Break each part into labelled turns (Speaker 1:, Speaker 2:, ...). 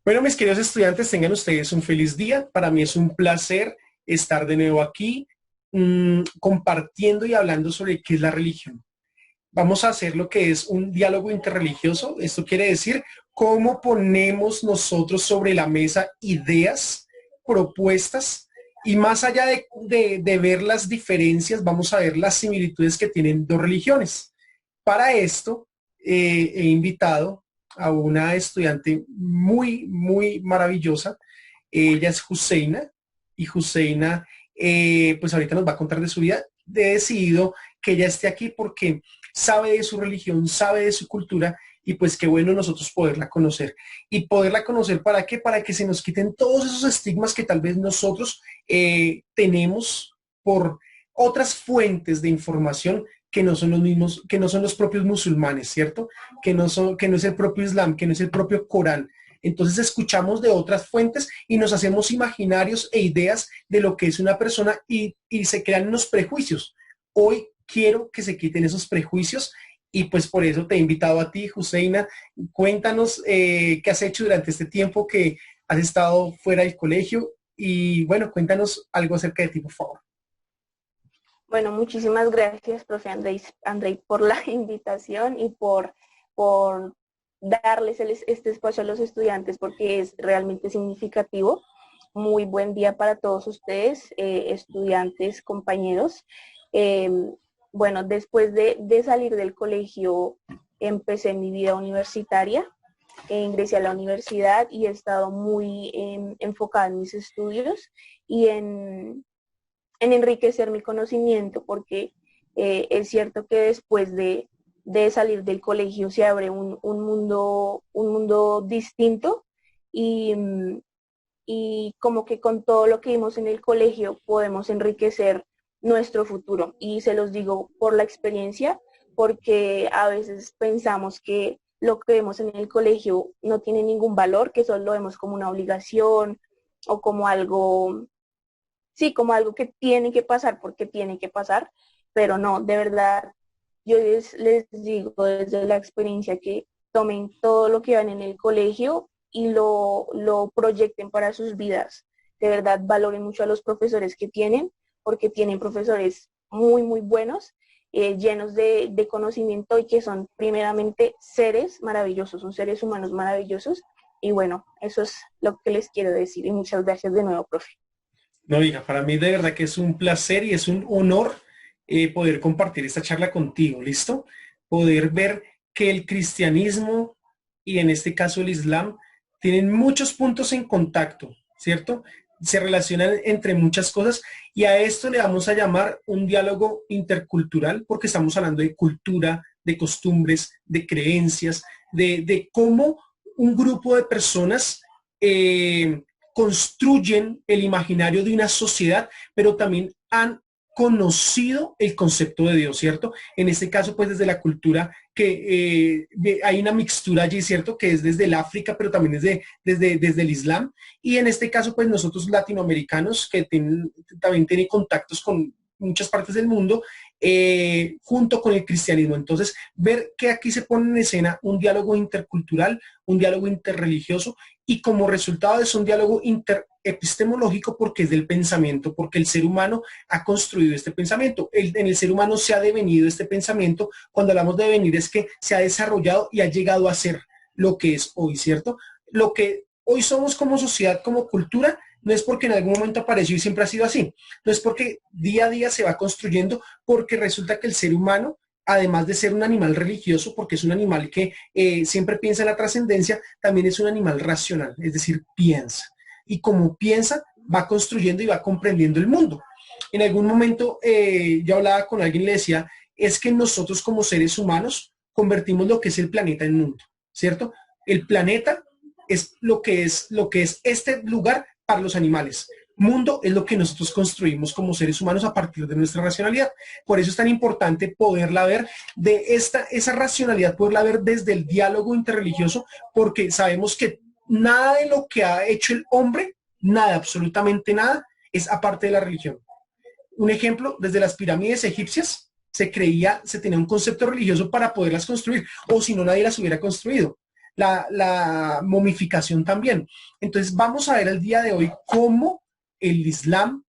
Speaker 1: Bueno, mis queridos estudiantes, tengan ustedes un feliz día. Para mí es un placer estar de nuevo aquí, compartiendo y hablando sobre qué es la religión. Vamos a hacer lo que es un diálogo interreligioso. Esto quiere decir cómo ponemos nosotros sobre la mesa ideas, propuestas, y más allá de ver las diferencias, vamos a ver las similitudes que tienen dos religiones. Para esto, he invitado a una estudiante muy maravillosa. Ella es Husseina, y Husseina, pues ahorita nos va a contar de su vida. He decidido que ella esté aquí porque sabe de su religión, sabe de su cultura, y pues qué bueno nosotros poderla conocer. ¿Y poderla conocer para qué? Para que se nos quiten todos esos estigmas que tal vez nosotros tenemos por otras fuentes de información que no son los mismos, que no son los propios musulmanes, ¿cierto? Que no es el propio Islam, que no es el propio Corán. Entonces escuchamos de otras fuentes y nos hacemos imaginarios e ideas de lo que es una persona y se crean unos prejuicios. Hoy quiero que se quiten esos prejuicios y pues por eso te he invitado a ti, Husseina. Cuéntanos qué has hecho durante este tiempo que has estado fuera del colegio y bueno, cuéntanos algo acerca de ti, por favor.
Speaker 2: Bueno, muchísimas gracias, profe Andrei, por la invitación y por darles este espacio a los estudiantes porque es realmente significativo. Muy buen día para todos ustedes, estudiantes, compañeros. Eh, bueno, después de salir del colegio, empecé mi vida universitaria. Ingresé a la universidad y he estado muy enfocada en mis estudios y en enriquecer mi conocimiento, porque es cierto que después de salir del colegio se abre un mundo distinto y, y como que con todo lo que vimos en el colegio podemos enriquecer nuestro futuro. Y se los digo por la experiencia, porque a veces pensamos que lo que vemos en el colegio no tiene ningún valor, que solo lo vemos como una obligación o como algo, sí, como algo que tiene que pasar porque tiene que pasar, pero no, de verdad, yo les digo desde la experiencia que tomen todo lo que van en el colegio y lo proyecten para sus vidas. De verdad, valoren mucho a los profesores que tienen, porque tienen profesores muy buenos, llenos de conocimiento y que son primeramente seres maravillosos, son seres humanos maravillosos. Y bueno, eso es lo que les quiero decir y muchas gracias de nuevo, profe.
Speaker 1: No, hija, para mí de verdad que es un placer y es un honor poder compartir esta charla contigo, ¿listo? Poder ver que el cristianismo y en este caso el Islam tienen muchos puntos en contacto, ¿cierto? Se relacionan entre muchas cosas y a esto le vamos a llamar un diálogo intercultural porque estamos hablando de cultura, de costumbres, de creencias, de cómo un grupo de personas construyen el imaginario de una sociedad, pero también han conocido el concepto de Dios, ¿cierto? En este caso, pues desde la cultura que hay una mixtura allí, ¿cierto? Que es desde el África, pero también desde el Islam. Y en este caso, pues nosotros latinoamericanos, que también tienen contactos con muchas partes del mundo, junto con el cristianismo. Entonces, ver que aquí se pone en escena un diálogo intercultural, un diálogo interreligioso, y como resultado de eso un diálogo interepistemológico porque es del pensamiento, porque el ser humano ha construido este pensamiento. En el ser humano se ha devenido este pensamiento. Cuando hablamos de devenir es que se ha desarrollado y ha llegado a ser lo que es hoy, ¿cierto? Lo que hoy somos como sociedad, como cultura, no es porque en algún momento apareció y siempre ha sido así. No es porque día a día se va construyendo, porque resulta que el ser humano, además de ser un animal religioso, porque es un animal que siempre piensa en la trascendencia, también es un animal racional, es decir, piensa. Y como piensa, va construyendo y va comprendiendo el mundo. En algún momento yo hablaba con alguien y le decía, es que nosotros como seres humanos convertimos lo que es el planeta en mundo, ¿cierto? El planeta es lo que es este lugar para los animales. Mundo es lo que nosotros construimos como seres humanos a partir de nuestra racionalidad. Por eso es tan importante poderla ver esa racionalidad, poderla ver desde el diálogo interreligioso, porque sabemos que nada de lo que ha hecho el hombre, nada, absolutamente nada, es aparte de la religión. Un ejemplo, desde las pirámides egipcias se tenía un concepto religioso para poderlas construir, o si no, nadie las hubiera construido. la momificación también. Entonces vamos a ver el día de hoy cómo el Islam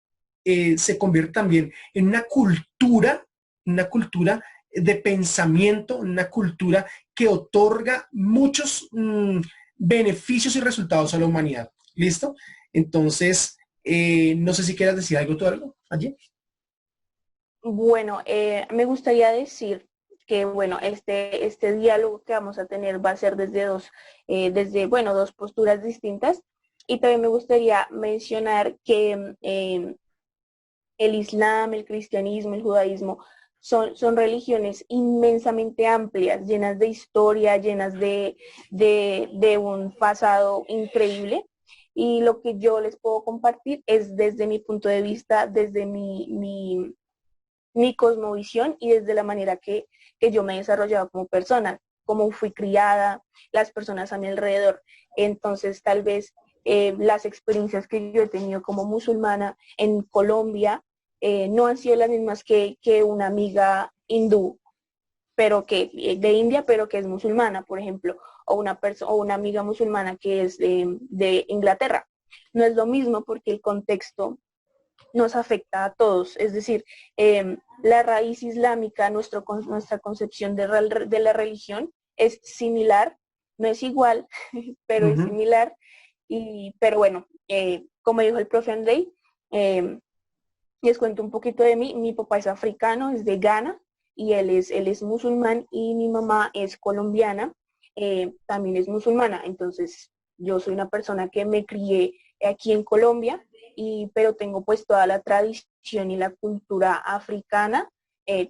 Speaker 1: se convierte también en una cultura de pensamiento, una cultura que otorga muchos beneficios y resultados a la humanidad. ¿Listo? Entonces, no sé si quieras decir algo tú algo allí.
Speaker 2: Bueno, me gustaría decir que, bueno, este diálogo que vamos a tener va a ser bueno, dos posturas distintas. Y también me gustaría mencionar que el Islam, el cristianismo, el judaísmo son religiones inmensamente amplias, llenas de historia, llenas de un pasado increíble. Y lo que yo les puedo compartir es desde mi punto de vista, desde mi cosmovisión y desde la manera que yo me he desarrollado como persona, cómo fui criada, las personas a mi alrededor. Entonces, tal vez las experiencias que yo he tenido como musulmana en Colombia no han sido las mismas que una amiga hindú, pero que de India, pero que es musulmana, por ejemplo, o una amiga musulmana que es de Inglaterra. No es lo mismo porque el contexto nos afecta a todos. Es decir, la raíz islámica, nuestra concepción de la religión es similar, no es igual, pero es
Speaker 1: Ujú.
Speaker 2: similar. Pero bueno, como dijo el profe Andrei, les cuento un poquito de mí. Mi papá es africano, es de Ghana, y él es musulmán, y mi mamá es colombiana, también es musulmana. Entonces, yo soy una persona que me crié aquí en Colombia, pero tengo pues toda la tradición y la cultura africana,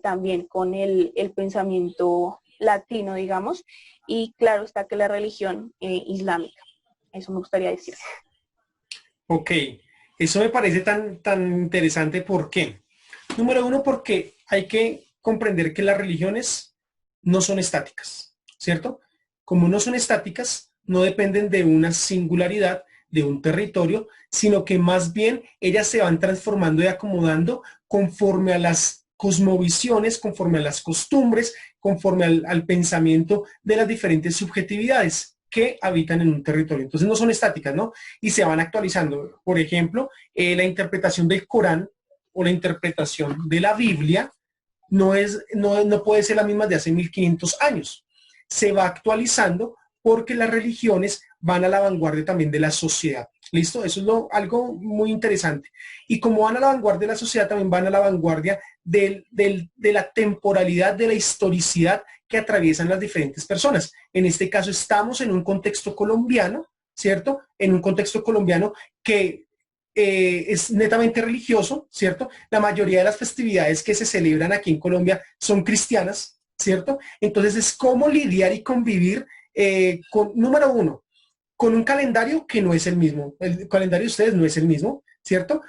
Speaker 2: también con el pensamiento latino, digamos, y claro está que la religión islámica. Eso me gustaría decir.
Speaker 1: Ok, eso me parece tan interesante. ¿Por qué? Número uno, porque hay que comprender que las religiones no son estáticas, ¿cierto? Como no son estáticas, no dependen de una singularidad, de un territorio, sino que más bien ellas se van transformando y acomodando conforme a las cosmovisiones, conforme a las costumbres, conforme al pensamiento de las diferentes subjetividades que habitan en un territorio. Entonces no son estáticas, ¿no? Y se van actualizando. Por ejemplo, la interpretación del Corán o la interpretación de la Biblia no puede ser la misma de hace 1500 años. Se va actualizando porque las religiones van a la vanguardia también de la sociedad. ¿Listo? Eso es algo muy interesante. Y como van a la vanguardia de la sociedad, también van a la vanguardia de la temporalidad, de la historicidad que atraviesan las diferentes personas. En este caso estamos en un contexto colombiano, ¿cierto? En un contexto colombiano que es netamente religioso, ¿cierto? La mayoría de las festividades que se celebran aquí en Colombia son cristianas, ¿cierto? Entonces es cómo lidiar y convivir número uno, con un calendario que no es el mismo. El calendario de ustedes no es el mismo, ¿cierto?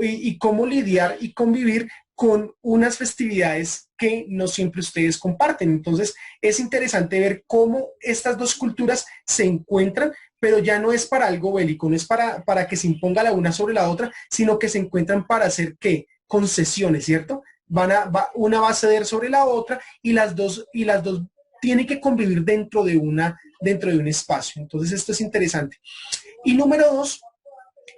Speaker 1: Y cómo lidiar y convivir con unas festividades que no siempre ustedes comparten. Entonces, es interesante ver cómo estas dos culturas se encuentran, pero ya no es para algo bélico, no es para que se imponga la una sobre la otra, sino que se encuentran para hacer ¿qué? Concesiones, ¿cierto? Una va a ceder sobre la otra y las dos tienen que convivir dentro de un espacio. Entonces, esto es interesante. Y número dos,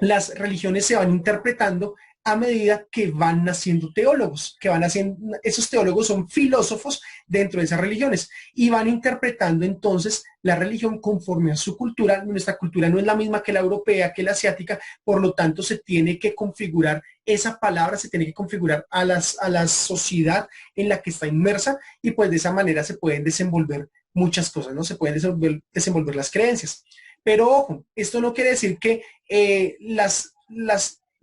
Speaker 1: las religiones se van interpretando a medida que van naciendo teólogos, que van haciendo, esos teólogos son filósofos dentro de esas religiones y van interpretando entonces la religión conforme a su cultura. Nuestra cultura no es la misma que la europea, que la asiática, por lo tanto se tiene que configurar esa palabra, se tiene que configurar a la sociedad en la que está inmersa y pues de esa manera se pueden desenvolver muchas cosas, ¿no? Se pueden desenvolver las creencias. Pero ojo, esto no quiere decir que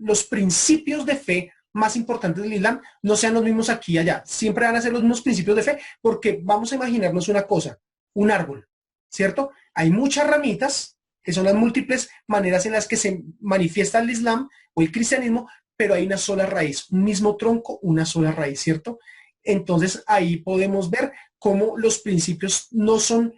Speaker 1: los principios de fe más importantes del Islam no sean los mismos aquí y allá. Siempre van a ser los mismos principios de fe porque vamos a imaginarnos una cosa, un árbol, ¿cierto? Hay muchas ramitas que son las múltiples maneras en las que se manifiesta el Islam o el cristianismo, pero hay una sola raíz, un mismo tronco, una sola raíz, ¿cierto? Entonces ahí podemos ver cómo los principios no son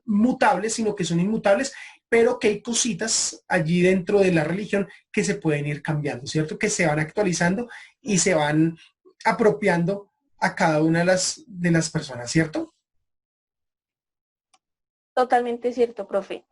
Speaker 1: mutables, sino que son inmutables, pero que hay cositas allí dentro de la religión que se pueden ir cambiando, ¿cierto? Que se van actualizando y se van apropiando a cada una de las personas, ¿cierto?
Speaker 2: Totalmente cierto, profe.